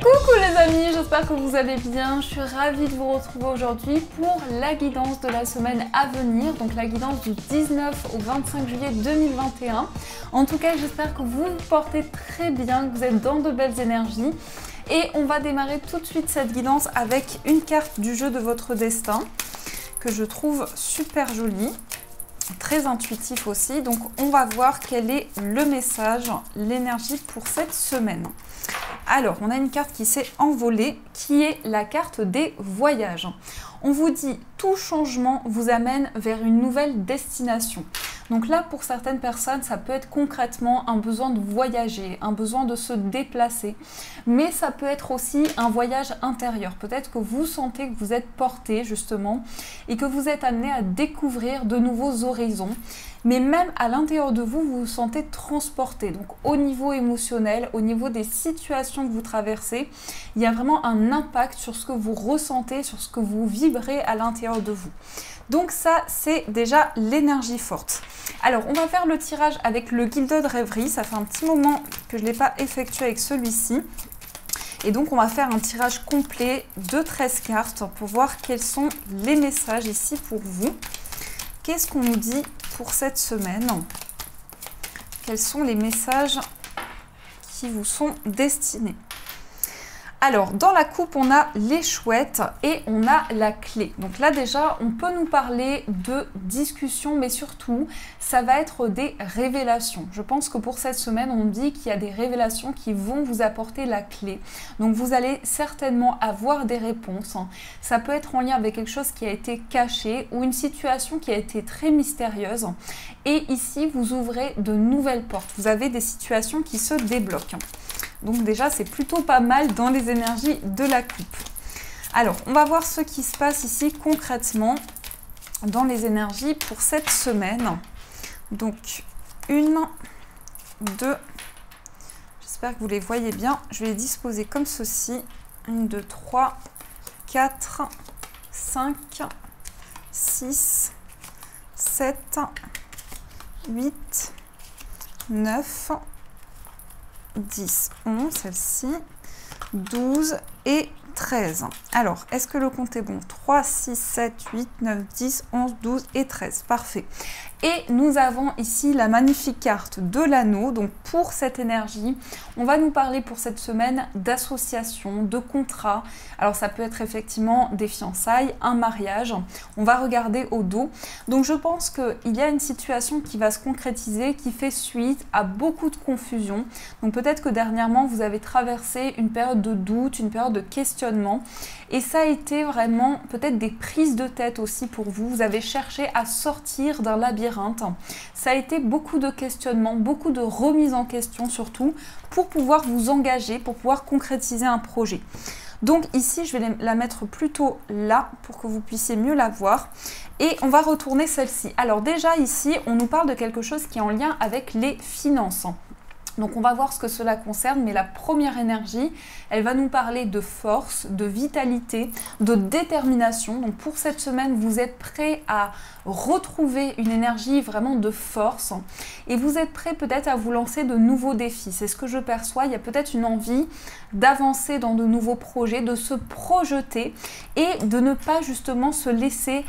Coucou les amis, j'espère que vous allez bien. Je suis ravie de vous retrouver aujourd'hui pour la guidance de la semaine à venir, donc la guidance du 19 au 25 juillet 2021. En tout cas, j'espère que vous vous portez très bien, que vous êtes dans de belles énergies. Et on va démarrer tout de suite cette guidance avec une carte du jeu de votre destin que je trouve super jolie, très intuitif aussi. Donc on va voir quel est le message, l'énergie pour cette semaine. Alors, on a une carte qui s'est envolée, qui est la carte des voyages. On vous dit, tout changement vous amène vers une nouvelle destination. Donc là, pour certaines personnes, ça peut être concrètement un besoin de voyager, un besoin de se déplacer. Mais ça peut être aussi un voyage intérieur. Peut-être que vous sentez que vous êtes porté, justement, et que vous êtes amené à découvrir de nouveaux horizons. Mais même à l'intérieur de vous, vous vous sentez transporté. Donc au niveau émotionnel, au niveau des situations que vous traversez, il y a vraiment un impact sur ce que vous ressentez, sur ce que vous vibrez à l'intérieur de vous. Donc ça, c'est déjà l'énergie forte. Alors, on va faire le tirage avec le Gilded Rêverie. Ça fait un petit moment que je ne l'ai pas effectué avec celui-ci. Et donc, on va faire un tirage complet de 13 cartes pour voir quels sont les messages ici pour vous. Qu'est-ce qu'on nous dit pour cette semaine? Quels sont les messages qui vous sont destinés? Alors, dans la coupe, on a les chouettes et on a la clé. Donc là, déjà, on peut nous parler de discussion, mais surtout, ça va être des révélations. Je pense que pour cette semaine, on dit qu'il y a des révélations qui vont vous apporter la clé. Donc, vous allez certainement avoir des réponses. Ça peut être en lien avec quelque chose qui a été caché ou une situation qui a été très mystérieuse. Et ici, vous ouvrez de nouvelles portes. Vous avez des situations qui se débloquent. Donc déjà, c'est plutôt pas mal dans les énergies de la coupe. Alors, on va voir ce qui se passe ici concrètement dans les énergies pour cette semaine. Donc, 1, 2, j'espère que vous les voyez bien. Je vais les disposer comme ceci. 1, 2, 3, 4, 5, 6, 7, 8, 9, 10, 11, celle-ci, 12 et 13. Alors, est-ce que le compte est bon? 3, 6, 7, 8, 9, 10, 11, 12 et 13. Parfait. Et nous avons ici la magnifique carte de l'anneau. Donc, pour cette énergie, on va nous parler pour cette semaine d'association, de contrat. Alors, ça peut être effectivement des fiançailles, un mariage. On va regarder au dos. Donc, je pense qu'il y a une situation qui va se concrétiser, qui fait suite à beaucoup de confusion. Donc, peut-être que dernièrement, vous avez traversé une période de doute, une période de questionnement. Et ça a été vraiment peut-être des prises de tête aussi pour vous. Vous avez cherché à sortir d'un labyrinthe. Ça a été beaucoup de questionnements, beaucoup de remises en question surtout, pour pouvoir vous engager, pour pouvoir concrétiser un projet. Donc ici, je vais la mettre plutôt là pour que vous puissiez mieux la voir. Et on va retourner celle-ci. Alors déjà ici, on nous parle de quelque chose qui est en lien avec les finances. Donc on va voir ce que cela concerne, mais la première énergie, elle va nous parler de force, de vitalité, de détermination. Donc pour cette semaine, vous êtes prêt à retrouver une énergie vraiment de force et vous êtes prêt peut-être à vous lancer de nouveaux défis. C'est ce que je perçois, il y a peut-être une envie d'avancer dans de nouveaux projets, de se projeter et de ne pas justement se laisser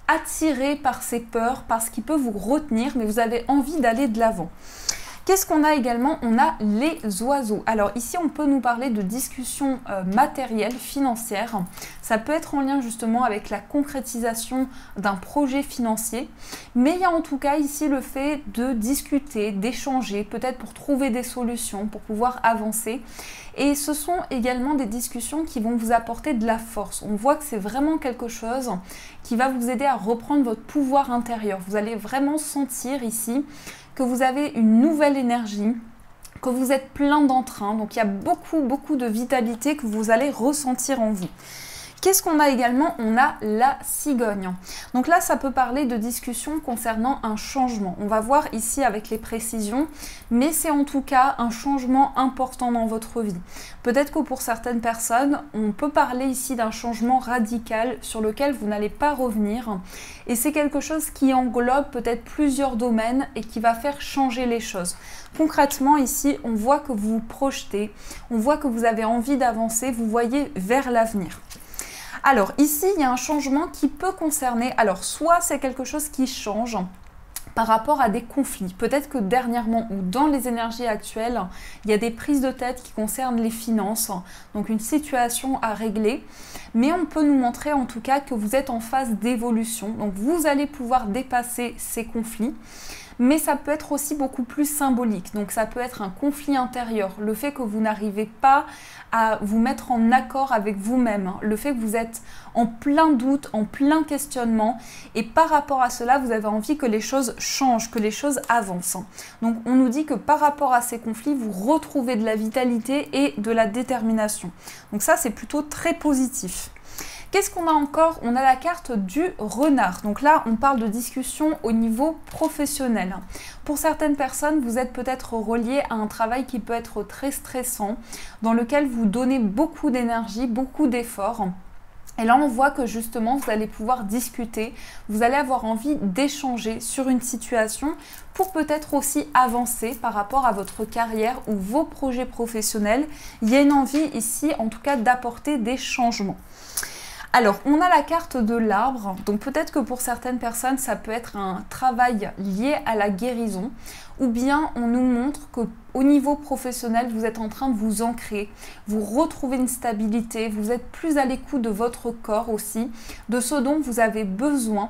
attirer par ces peurs, par ce qui peut vous retenir, mais vous avez envie d'aller de l'avant. Qu'est-ce qu'on a également? On a les oiseaux. Alors ici, on peut nous parler de discussions matérielles, financières. Ça peut être en lien justement avec la concrétisation d'un projet financier. Mais il y a en tout cas ici le fait de discuter, d'échanger, peut-être pour trouver des solutions, pour pouvoir avancer. Et ce sont également des discussions qui vont vous apporter de la force. On voit que c'est vraiment quelque chose qui va vous aider à reprendre votre pouvoir intérieur. Vous allez vraiment sentir ici que vous avez une nouvelle énergie, que vous êtes plein d'entrain. Donc il y a beaucoup de vitalité que vous allez ressentir en vous. Qu'est-ce qu'on a également? On a la cigogne. Donc là, ça peut parler de discussions concernant un changement. On va voir ici avec les précisions, mais c'est en tout cas un changement important dans votre vie. Peut-être que pour certaines personnes, on peut parler ici d'un changement radical sur lequel vous n'allez pas revenir. Et c'est quelque chose qui englobe peut-être plusieurs domaines et qui va faire changer les choses. Concrètement, ici, on voit que vous vous projetez, on voit que vous avez envie d'avancer, vous voyez vers l'avenir. Alors ici, il y a un changement qui peut concerner, alors soit c'est quelque chose qui change par rapport à des conflits. Peut-être que dernièrement ou dans les énergies actuelles, il y a des prises de tête qui concernent les finances, donc une situation à régler. Mais on peut nous montrer en tout cas que vous êtes en phase d'évolution, donc vous allez pouvoir dépasser ces conflits. Mais ça peut être aussi beaucoup plus symbolique. Donc ça peut être un conflit intérieur, le fait que vous n'arrivez pas à vous mettre en accord avec vous-même, le fait que vous êtes en plein doute, en plein questionnement, et par rapport à cela, vous avez envie que les choses changent, que les choses avancent. Donc on nous dit que par rapport à ces conflits, vous retrouvez de la vitalité et de la détermination. Donc ça, c'est plutôt très positif. Qu'est-ce qu'on a encore? On a la carte du renard. Donc là, on parle de discussion au niveau professionnel. Pour certaines personnes, vous êtes peut-être relié à un travail qui peut être très stressant, dans lequel vous donnez beaucoup d'énergie, beaucoup d'efforts. Et là, on voit que justement, vous allez pouvoir discuter, vous allez avoir envie d'échanger sur une situation pour peut-être aussi avancer par rapport à votre carrière ou vos projets professionnels. Il y a une envie ici, en tout cas, d'apporter des changements. Alors, on a la carte de l'arbre, donc peut-être que pour certaines personnes, ça peut être un travail lié à la guérison, ou bien on nous montre qu'au niveau professionnel, vous êtes en train de vous ancrer, vous retrouvez une stabilité, vous êtes plus à l'écoute de votre corps aussi, de ce dont vous avez besoin.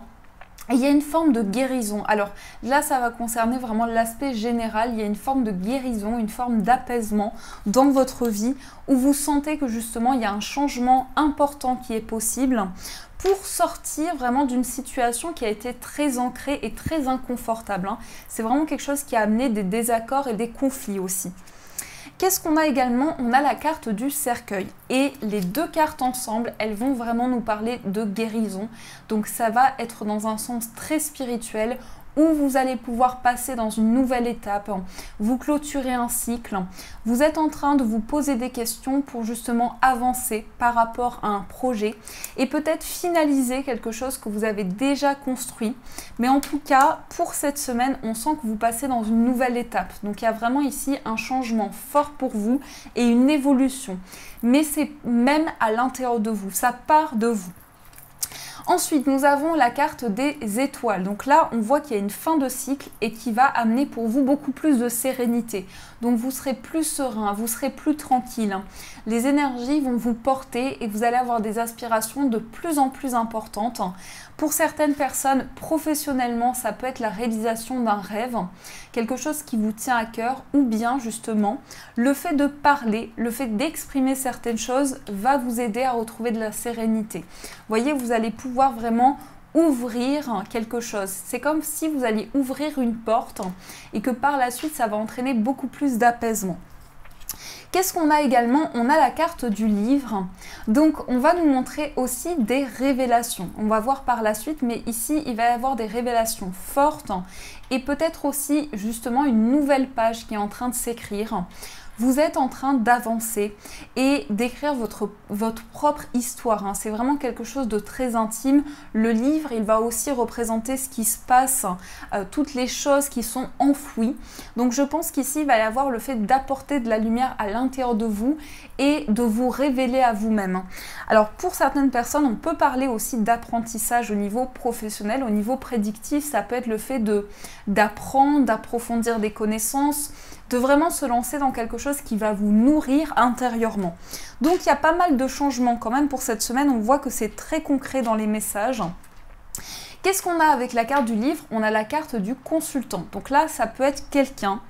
Et il y a une forme de guérison. Alors là, ça va concerner vraiment l'aspect général. Il y a une forme de guérison, une forme d'apaisement dans votre vie où vous sentez que justement, il y a un changement important qui est possible pour sortir vraiment d'une situation qui a été très ancrée et très inconfortable. C'est vraiment quelque chose qui a amené des désaccords et des conflits aussi. Qu'est-ce qu'on a également? On a la carte du cercueil. Et les deux cartes ensemble, elles vont vraiment nous parler de guérison. Donc ça va être dans un sens très spirituel où vous allez pouvoir passer dans une nouvelle étape, vous clôturez un cycle, vous êtes en train de vous poser des questions pour justement avancer par rapport à un projet et peut-être finaliser quelque chose que vous avez déjà construit. Mais en tout cas, pour cette semaine, on sent que vous passez dans une nouvelle étape. Donc il y a vraiment ici un changement fort pour vous et une évolution. Mais c'est même à l'intérieur de vous, ça part de vous. Ensuite, nous avons la carte des étoiles. Donc là, on voit qu'il y a une fin de cycle et qui va amener pour vous beaucoup plus de sérénité. Donc vous serez plus serein, vous serez plus tranquille. Les énergies vont vous porter et vous allez avoir des aspirations de plus en plus importantes. Pour certaines personnes, professionnellement, ça peut être la réalisation d'un rêve, quelque chose qui vous tient à cœur, ou bien justement, le fait de parler, le fait d'exprimer certaines choses va vous aider à retrouver de la sérénité. Vous voyez, vous allez pouvoir vraiment ouvrir quelque chose. C'est comme si vous alliez ouvrir une porte et que par la suite, ça va entraîner beaucoup plus d'apaisement. Qu'est-ce qu'on a également? On a la carte du livre. Donc, on va nous montrer aussi des révélations. On va voir par la suite, mais ici, il va y avoir des révélations fortes et peut-être aussi justement une nouvelle page qui est en train de s'écrire. Vous êtes en train d'avancer et d'écrire votre propre histoire. C'est vraiment quelque chose de très intime. Le livre, il va aussi représenter ce qui se passe, toutes les choses qui sont enfouies. Donc je pense qu'ici, il va y avoir le fait d'apporter de la lumière à l'intérieur de vous et de vous révéler à vous-même. Alors pour certaines personnes, on peut parler aussi d'apprentissage au niveau professionnel, au niveau prédictif. Ça peut être le fait d'apprendre, d'approfondir des connaissances, de vraiment se lancer dans quelque chose qui va vous nourrir intérieurement. Donc il y a pas mal de changements quand même pour cette semaine. On voit que c'est très concret dans les messages. Qu'est-ce qu'on a avec la carte du livre? On a la carte du consultant. Donc là, ça peut être quelqu'un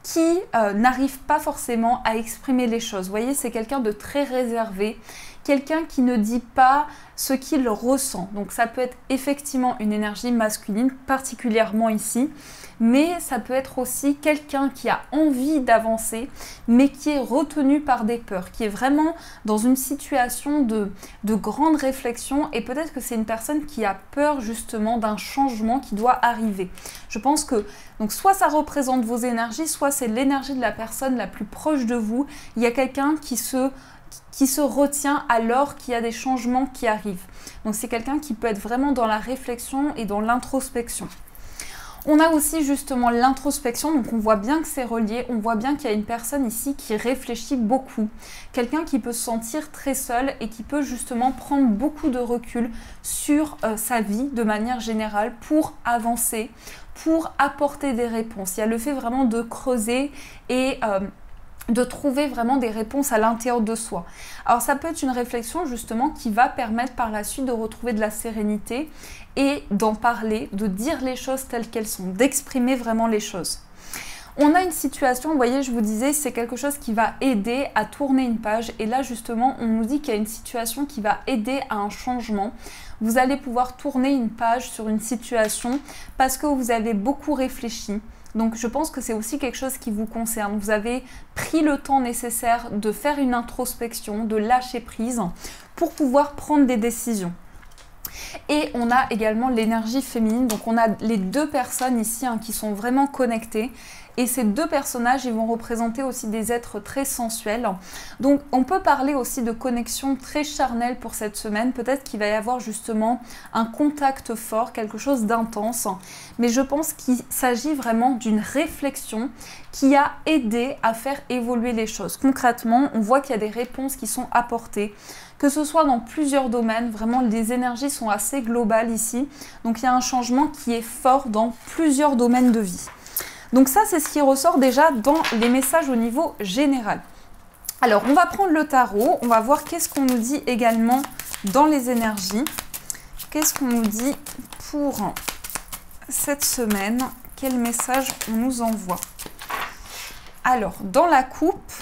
qui n'arrive pas forcément à exprimer les choses. Vous voyez, c'est quelqu'un de très réservé, quelqu'un qui ne dit pas ce qu'il ressent. Donc ça peut être effectivement une énergie masculine, particulièrement ici, mais ça peut être aussi quelqu'un qui a envie d'avancer, mais qui est retenu par des peurs, qui est vraiment dans une situation de grande réflexion, et peut-être que c'est une personne qui a peur justement d'un changement qui doit arriver. Je pense que donc soit ça représente vos énergies, soit c'est l'énergie de la personne la plus proche de vous. Il y a quelqu'un qui se retient alors qu'il y a des changements qui arrivent. Donc c'est quelqu'un qui peut être vraiment dans la réflexion et dans l'introspection. On a aussi justement l'introspection, donc on voit bien que c'est relié, on voit bien qu'il y a une personne ici qui réfléchit beaucoup. Quelqu'un qui peut se sentir très seul et qui peut justement prendre beaucoup de recul sur sa vie de manière générale pour avancer, pour apporter des réponses. Il y a le fait vraiment de creuser et de trouver vraiment des réponses à l'intérieur de soi. Alors ça peut être une réflexion justement qui va permettre par la suite de retrouver de la sérénité et d'en parler, de dire les choses telles qu'elles sont, d'exprimer vraiment les choses. On a une situation, vous voyez, je vous disais, c'est quelque chose qui va aider à tourner une page. Et là, justement, on nous dit qu'il y a une situation qui va aider à un changement. Vous allez pouvoir tourner une page sur une situation parce que vous avez beaucoup réfléchi. Donc je pense que c'est aussi quelque chose qui vous concerne. Vous avez pris le temps nécessaire de faire une introspection, de lâcher prise pour pouvoir prendre des décisions. Et on a également l'énergie féminine, donc on a les deux personnes ici qui sont vraiment connectées. Et ces deux personnages, ils vont représenter aussi des êtres très sensuels. Donc on peut parler aussi de connexion très charnelle pour cette semaine. Peut-être qu'il va y avoir justement un contact fort, quelque chose d'intense. Mais je pense qu'il s'agit vraiment d'une réflexion qui a aidé à faire évoluer les choses. Concrètement, on voit qu'il y a des réponses qui sont apportées, que ce soit dans plusieurs domaines. Vraiment, les énergies sont assez globales ici. Donc il y a un changement qui est fort dans plusieurs domaines de vie. Donc ça, c'est ce qui ressort déjà dans les messages au niveau général. Alors, on va prendre le tarot. On va voir qu'est-ce qu'on nous dit également dans les énergies. Qu'est-ce qu'on nous dit pour cette semaine? Quel message on nous envoie? Alors, dans la coupe,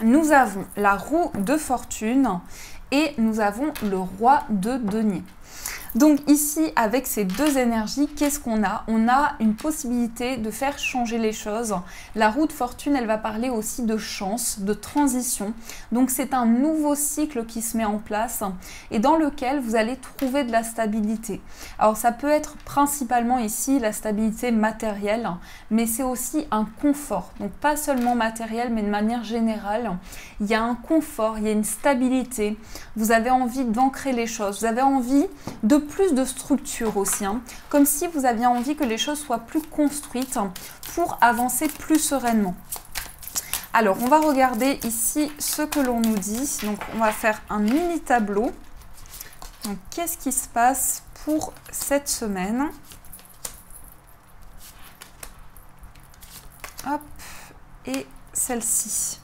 nous avons la roue de fortune et nous avons le roi de denier. Donc ici, avec ces deux énergies, qu'est-ce qu'on a? On a une possibilité de faire changer les choses. La roue de fortune, elle va parler aussi de chance, de transition. Donc c'est un nouveau cycle qui se met en place et dans lequel vous allez trouver de la stabilité. Alors ça peut être principalement ici la stabilité matérielle, mais c'est aussi un confort. Donc pas seulement matériel, mais de manière générale. Il y a un confort, il y a une stabilité. Vous avez envie d'ancrer les choses. Vous avez envie de plus de structure aussi, comme si vous aviez envie que les choses soient plus construites pour avancer plus sereinement. Alors, on va regarder ici ce que l'on nous dit. Donc, on va faire un mini tableau. Donc, qu'est-ce qui se passe pour cette semaine? Hop, et celle-ci.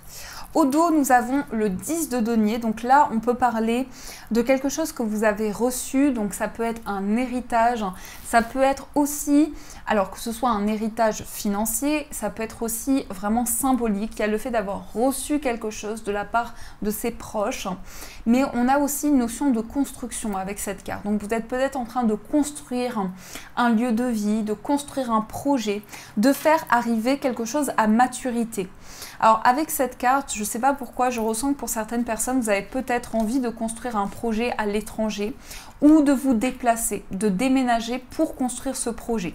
Au dos, nous avons le 10 de denier. Donc là, on peut parler de quelque chose que vous avez reçu. Donc ça peut être un héritage. Ça peut être aussi, alors que ce soit un héritage financier, ça peut être aussi vraiment symbolique. Il y a le fait d'avoir reçu quelque chose de la part de ses proches. Mais on a aussi une notion de construction avec cette carte. Donc vous êtes peut-être en train de construire un lieu de vie, de construire un projet, de faire arriver quelque chose à maturité. Alors avec cette carte, je ne sais pas pourquoi, je ressens que pour certaines personnes, vous avez peut-être envie de construire un projet à l'étranger ou de vous déplacer, de déménager pour construire ce projet.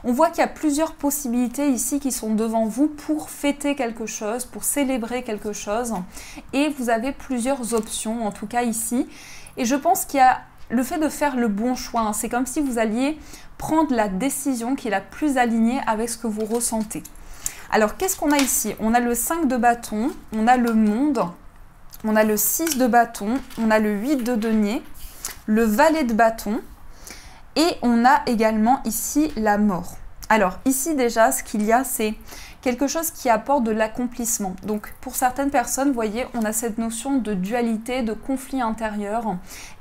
On voit qu'il y a plusieurs possibilités ici qui sont devant vous pour fêter quelque chose, pour célébrer quelque chose. Et vous avez plusieurs options, en tout cas ici. Et je pense qu'il y a le fait de faire le bon choix. C'est comme si vous alliez prendre la décision qui est la plus alignée avec ce que vous ressentez. Alors, qu'est-ce qu'on a ici? On a le 5 de bâton, on a le monde, on a le 6 de bâton, on a le 8 de denier, le valet de bâton et on a également ici la mort. Alors, ici déjà, ce qu'il y a, c'est quelque chose qui apporte de l'accomplissement. Donc pour certaines personnes, vous voyez, on a cette notion de dualité, de conflit intérieur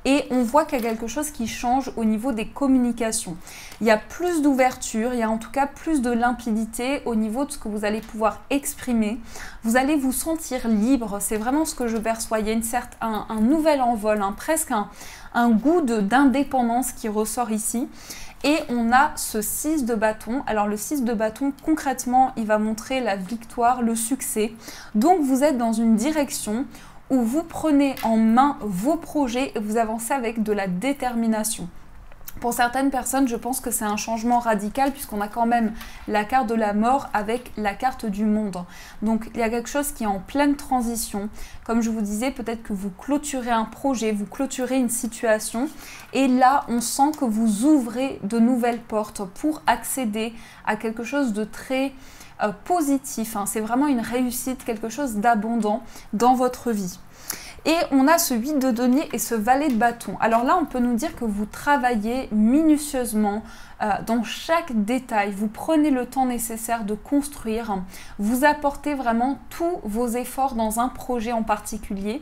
et on voit qu'il y a quelque chose qui change au niveau des communications. Il y a plus d'ouverture, il y a en tout cas plus de limpidité au niveau de ce que vous allez pouvoir exprimer. Vous allez vous sentir libre, c'est vraiment ce que je perçois. Il y a un nouvel envol, presque un goût d'indépendance qui ressort ici. Et on a ce 6 de bâton. Alors le 6 de bâton, concrètement, il va montrer la victoire, le succès. Donc vous êtes dans une direction où vous prenez en main vos projets et vous avancez avec de la détermination. Pour certaines personnes, je pense que c'est un changement radical puisqu'on a quand même la carte de la mort avec la carte du monde. Donc il y a quelque chose qui est en pleine transition. Comme je vous disais, peut-être que vous clôturez un projet, vous clôturez une situation et là, on sent que vous ouvrez de nouvelles portes pour accéder à quelque chose de très positif. C'est vraiment une réussite, quelque chose d'abondant dans votre vie. Et on a ce 8 de denier et ce valet de bâton. Alors là, on peut nous dire que vous travaillez minutieusement dans chaque détail. Vous prenez le temps nécessaire de construire. Vous apportez vraiment tous vos efforts dans un projet en particulier.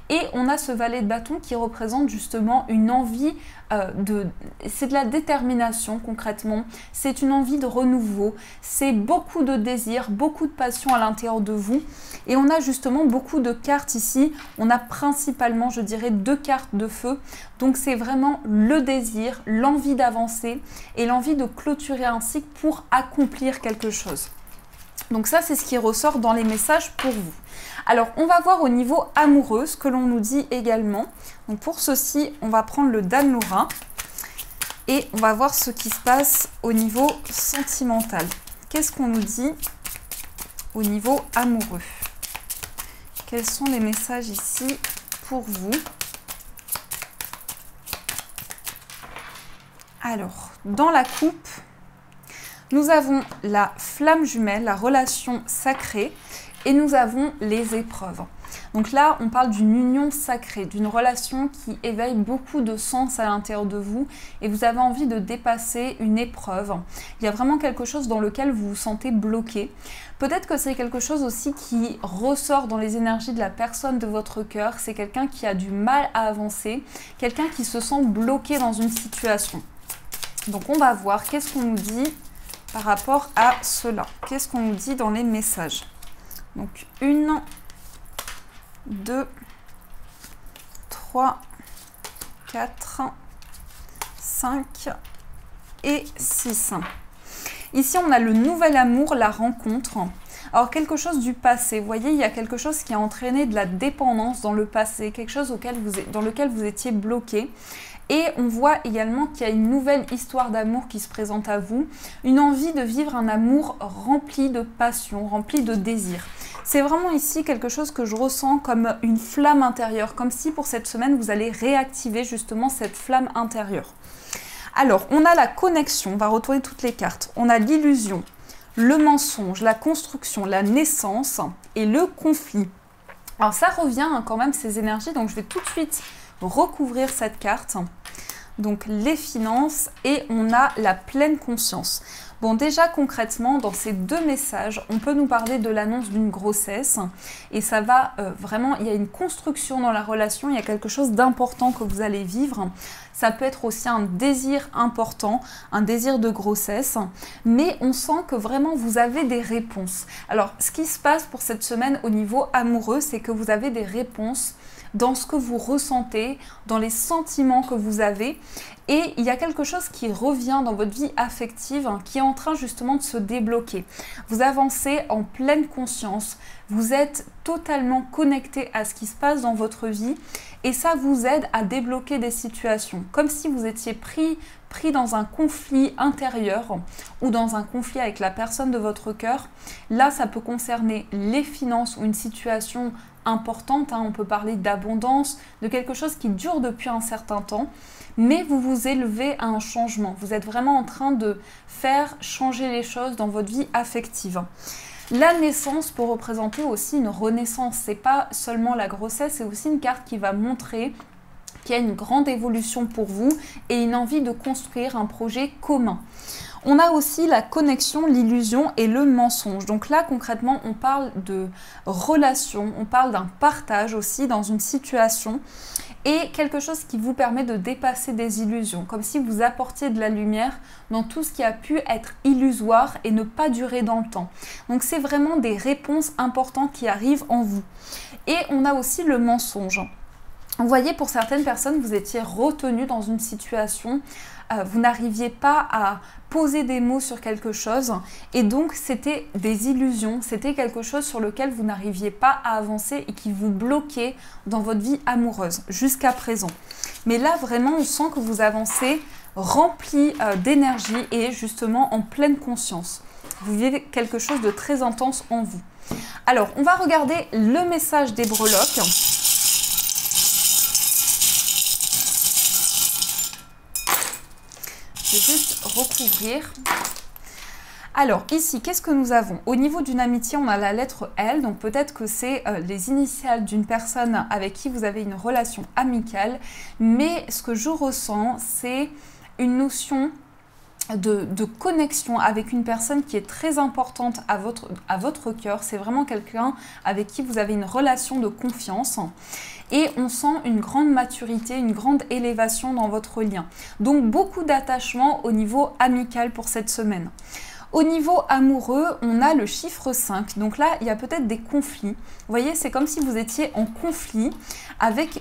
Et on a ce valet de bâton qui représente justement une envie c'est de la détermination concrètement, c'est une envie de renouveau, c'est beaucoup de désir, beaucoup de passion à l'intérieur de vous. Et on a justement beaucoup de cartes ici, on a principalement, je dirais, 2 cartes de feu. Donc c'est vraiment le désir, l'envie d'avancer et l'envie de clôturer un cycle pour accomplir quelque chose. Donc ça, c'est ce qui ressort dans les messages pour vous. Alors, on va voir au niveau amoureux ce que l'on nous dit également. Donc pour ceci, on va prendre le Danloura et on va voir ce qui se passe au niveau sentimental. Qu'est-ce qu'on nous dit au niveau amoureux? Quels sont les messages ici pour vous? Alors, dans la coupe, nous avons la flamme jumelle, la relation sacrée, et nous avons les épreuves. Donc là, on parle d'une union sacrée, d'une relation qui éveille beaucoup de sens à l'intérieur de vous et vous avez envie de dépasser une épreuve. Il y a vraiment quelque chose dans lequel vous vous sentez bloqué. Peut-être que c'est quelque chose aussi qui ressort dans les énergies de la personne de votre cœur. C'est quelqu'un qui a du mal à avancer, quelqu'un qui se sent bloqué dans une situation. Donc on va voir qu'est-ce qu'on nous dit par rapport à cela. Qu'est-ce qu'on nous dit dans les messages? Donc 1, 2, 3, 4, 5 et 6. Ici, on a le nouvel amour, la rencontre. Alors, quelque chose du passé. Vous voyez, il y a quelque chose qui a entraîné de la dépendance dans le passé, quelque chose dans lequel vous étiez bloqué. Et on voit également qu'il y a une nouvelle histoire d'amour qui se présente à vous, une envie de vivre un amour rempli de passion, rempli de désir. C'est vraiment ici quelque chose que je ressens comme une flamme intérieure, comme si pour cette semaine vous allez réactiver justement cette flamme intérieure. Alors, on a la connexion, on va retourner toutes les cartes. On a l'illusion, le mensonge, la construction, la naissance et le conflit. Alors ça revient quand même ces énergies, donc je vais tout de suite recouvrir cette carte. Donc les finances et on a la pleine conscience. Bon, déjà concrètement, dans ces 2 messages, on peut nous parler de l'annonce d'une grossesse et ça va vraiment, il y a une construction dans la relation, il y a quelque chose d'important que vous allez vivre. Ça peut être aussi un désir important, un désir de grossesse, mais on sent que vraiment vous avez des réponses. Alors, ce qui se passe pour cette semaine au niveau amoureux, c'est que vous avez des réponses dans ce que vous ressentez, dans les sentiments que vous avez. Et il y a quelque chose qui revient dans votre vie affective qui est en train justement de se débloquer. Vous avancez en pleine conscience, vous êtes totalement connecté à ce qui se passe dans votre vie et ça vous aide à débloquer des situations. Comme si vous étiez pris dans un conflit intérieur ou dans un conflit avec la personne de votre cœur. Là, ça peut concerner les finances ou une situation importante, on peut parler d'abondance, de quelque chose qui dure depuis un certain temps, mais vous vous élevez à un changement. Vous êtes vraiment en train de faire changer les choses dans votre vie affective. La naissance peut représenter aussi une renaissance. C'est pas seulement la grossesse, c'est aussi une carte qui va montrer qu'il y a une grande évolution pour vous et une envie de construire un projet commun. On a aussi la connexion, l'illusion et le mensonge. Donc là, concrètement, on parle de relation, on parle d'un partage aussi dans une situation et quelque chose qui vous permet de dépasser des illusions, comme si vous apportiez de la lumière dans tout ce qui a pu être illusoire et ne pas durer dans le temps. Donc c'est vraiment des réponses importantes qui arrivent en vous. Et on a aussi le mensonge. Vous voyez, pour certaines personnes, vous étiez retenu dans une situation, vous n'arriviez pas à poser des mots sur quelque chose et donc c'était des illusions, c'était quelque chose sur lequel vous n'arriviez pas à avancer et qui vous bloquait dans votre vie amoureuse jusqu'à présent. Mais là, vraiment, on sent que vous avancez rempli d'énergie et justement en pleine conscience. Vous vivez quelque chose de très intense en vous. Alors, on va regarder le message des breloques. Je vais juste recouvrir. Alors ici, qu'est-ce que nous avons? Au niveau d'une amitié, on a la lettre L, donc peut-être que c'est les initiales d'une personne avec qui vous avez une relation amicale, mais ce que je ressens, c'est une notion de connexion avec une personne qui est très importante à votre cœur. C'est vraiment quelqu'un avec qui vous avez une relation de confiance. Et on sent une grande maturité, une grande élévation dans votre lien. Donc beaucoup d'attachement au niveau amical pour cette semaine. Au niveau amoureux, on a le chiffre 5. Donc là, il y a peut-être des conflits. Vous voyez, c'est comme si vous étiez en conflit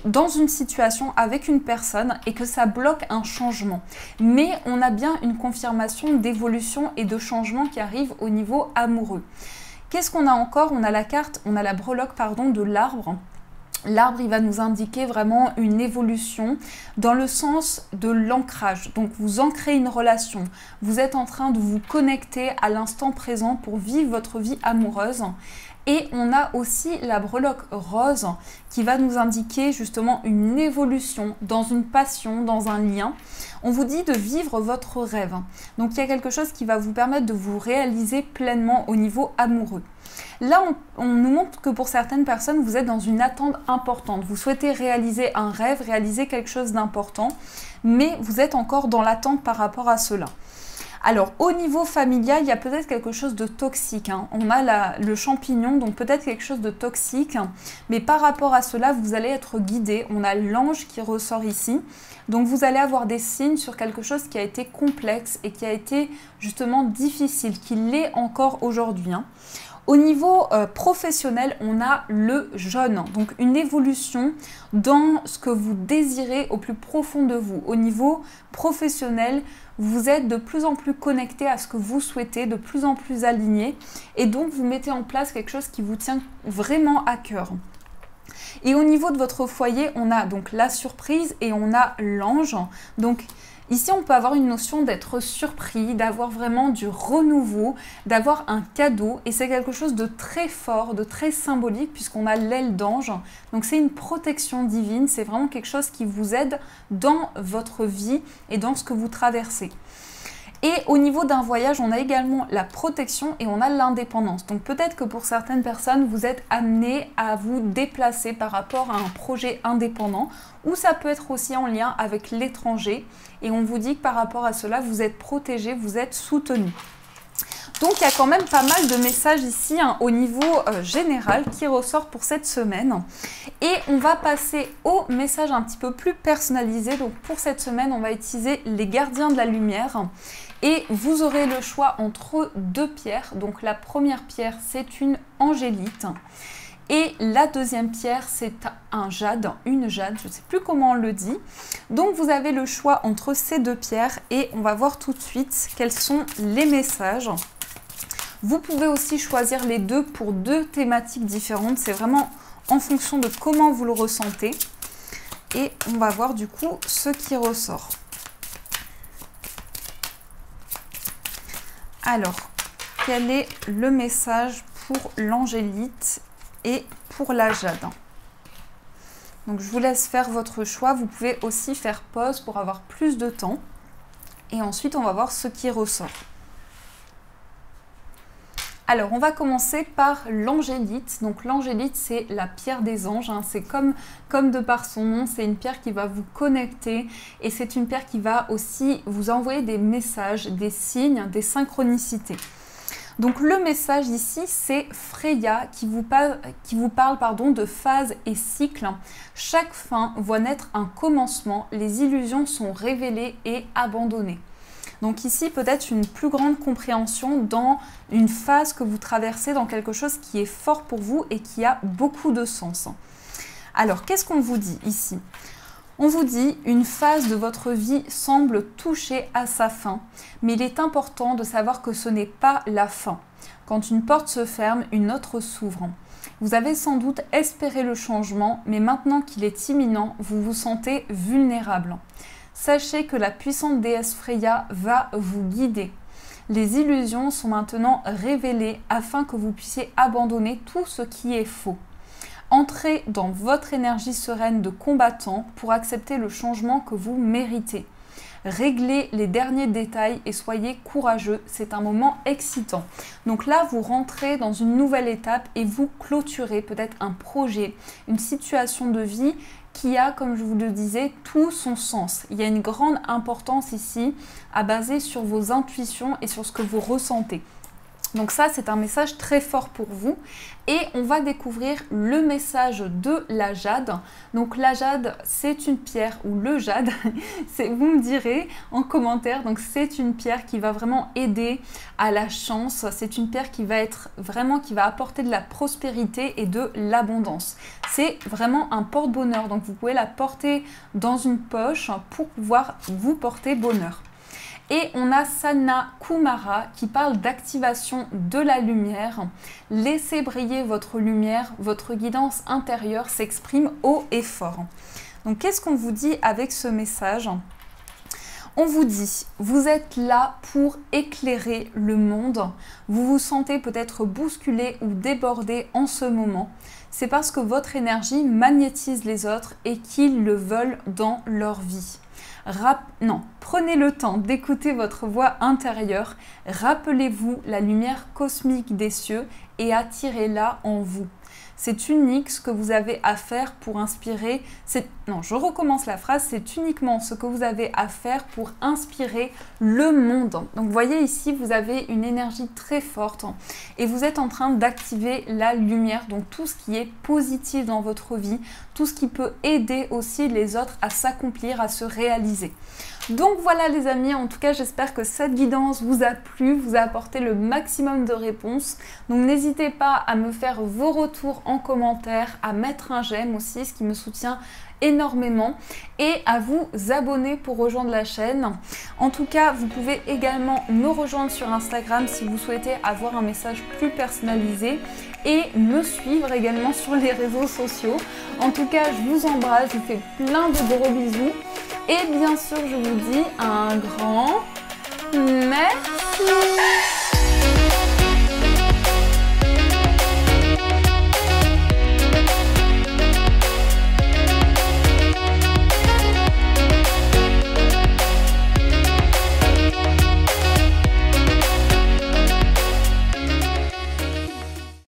dans une situation avec une personne et que ça bloque un changement. Mais on a bien une confirmation d'évolution et de changement qui arrive au niveau amoureux. Qu'est-ce qu'on a encore? On a la carte, on a la breloque, pardon, de l'arbre. L'arbre, il va nous indiquer vraiment une évolution dans le sens de l'ancrage. Donc, vous ancrez une relation. Vous êtes en train de vous connecter à l'instant présent pour vivre votre vie amoureuse. Et on a aussi la breloque rose qui va nous indiquer justement une évolution dans une passion, dans un lien. On vous dit de vivre votre rêve. Donc, il y a quelque chose qui va vous permettre de vous réaliser pleinement au niveau amoureux. Là, on nous montre que pour certaines personnes, vous êtes dans une attente importante. Vous souhaitez réaliser un rêve, réaliser quelque chose d'important, mais vous êtes encore dans l'attente par rapport à cela. Alors, au niveau familial, il y a peut-être quelque chose de toxique. On a le champignon, donc peut-être quelque chose de toxique. Mais par rapport à cela, vous allez être guidé. On a l'ange qui ressort ici. Donc, vous allez avoir des signes sur quelque chose qui a été complexe et qui a été justement difficile, qui l'est encore aujourd'hui. Au niveau professionnel, on a le jaune, donc une évolution dans ce que vous désirez au plus profond de vous. Au niveau professionnel, vous êtes de plus en plus connecté à ce que vous souhaitez, de plus en plus aligné et donc vous mettez en place quelque chose qui vous tient vraiment à cœur. Et au niveau de votre foyer, on a donc la surprise et on a l'ange. Donc ici, on peut avoir une notion d'être surpris, d'avoir vraiment du renouveau, d'avoir un cadeau. Et c'est quelque chose de très fort, de très symbolique, puisqu'on a l'aile d'ange. Donc c'est une protection divine, c'est vraiment quelque chose qui vous aide dans votre vie et dans ce que vous traversez. Et au niveau d'un voyage, on a également la protection et on a l'indépendance. Donc peut-être que pour certaines personnes, vous êtes amené à vous déplacer par rapport à un projet indépendant ou ça peut être aussi en lien avec l'étranger. Et on vous dit que par rapport à cela, vous êtes protégé, vous êtes soutenu. Donc il y a quand même pas mal de messages ici au niveau général qui ressortent pour cette semaine. Et on va passer au message un petit peu plus personnalisé. Donc pour cette semaine, on va utiliser les gardiens de la lumière. Et vous aurez le choix entre deux pierres. Donc la première pierre, c'est une angélite. Et la deuxième pierre, c'est un jade, une jade, je ne sais plus comment on le dit. Donc vous avez le choix entre ces deux pierres et on va voir tout de suite quels sont les messages. Vous pouvez aussi choisir les deux pour deux thématiques différentes. C'est vraiment en fonction de comment vous le ressentez. Et on va voir du coup ce qui ressort. Alors, quel est le message pour l'angélite et pour la jade? Donc, je vous laisse faire votre choix. Vous pouvez aussi faire pause pour avoir plus de temps. Et ensuite, on va voir ce qui ressort. Alors, on va commencer par l'angélite. Donc, l'angélite, c'est la pierre des anges. Hein. C'est comme de par son nom, c'est une pierre qui va vous connecter et c'est une pierre qui va aussi vous envoyer des messages, des signes, des synchronicités. Donc, le message ici, c'est Freya qui vous parle de phase et cycle. Chaque fin voit naître un commencement. Les illusions sont révélées et abandonnées. Donc ici, peut-être une plus grande compréhension dans une phase que vous traversez, dans quelque chose qui est fort pour vous et qui a beaucoup de sens. Alors, qu'est-ce qu'on vous dit ici? On vous dit une phase de votre vie semble toucher à sa fin, mais il est important de savoir que ce n'est pas la fin. Quand une porte se ferme, une autre s'ouvre. Vous avez sans doute espéré le changement, mais maintenant qu'il est imminent, vous vous sentez vulnérable. Sachez que la puissante déesse Freya va vous guider. Les illusions sont maintenant révélées afin que vous puissiez abandonner tout ce qui est faux. Entrez dans votre énergie sereine de combattant pour accepter le changement que vous méritez. Réglez les derniers détails et soyez courageux, c'est un moment excitant. Donc là, vous rentrez dans une nouvelle étape et vous clôturez peut-être un projet, une situation de vie qui a, comme je vous le disais, tout son sens. Il y a une grande importance ici à baser sur vos intuitions et sur ce que vous ressentez. Donc ça, c'est un message très fort pour vous. Et on va découvrir le message de la jade. Donc la jade, c'est une pierre, ou le jade, vous me direz en commentaire. Donc c'est une pierre qui va vraiment aider à la chance. C'est une pierre qui va apporter de la prospérité et de l'abondance. C'est vraiment un porte-bonheur. Donc vous pouvez la porter dans une poche pour pouvoir vous porter bonheur. Et on a Sanna Kumara qui parle d'activation de la lumière. Laissez briller votre lumière, votre guidance intérieure s'exprime haut et fort. Donc qu'est-ce qu'on vous dit avec ce message ? On vous dit, vous êtes là pour éclairer le monde. Vous vous sentez peut-être bousculé ou débordé en ce moment. C'est parce que votre énergie magnétise les autres et qu'ils le veulent dans leur vie. Prenez le temps d'écouter votre voix intérieure. Rappelez-vous la lumière cosmique des cieux et attirez-la en vous. C'est unique ce que vous avez à faire pour inspirer. Je recommence la phrase. C'est uniquement ce que vous avez à faire pour inspirer le monde. Donc, vous voyez ici, vous avez une énergie très forte et vous êtes en train d'activer la lumière. Donc, tout ce qui est positif dans votre vie, tout ce qui peut aider aussi les autres à s'accomplir, à se réaliser. Donc voilà les amis, en tout cas j'espère que cette guidance vous a plu, vous a apporté le maximum de réponses. Donc n'hésitez pas à me faire vos retours en commentaire, à mettre un j'aime aussi, ce qui me soutient énormément, et à vous abonner pour rejoindre la chaîne. En tout cas, vous pouvez également me rejoindre sur Instagram si vous souhaitez avoir un message plus personnalisé et me suivre également sur les réseaux sociaux. En tout cas, je vous embrasse, je vous fais plein de gros bisous et bien sûr, je vous dis un grand merci.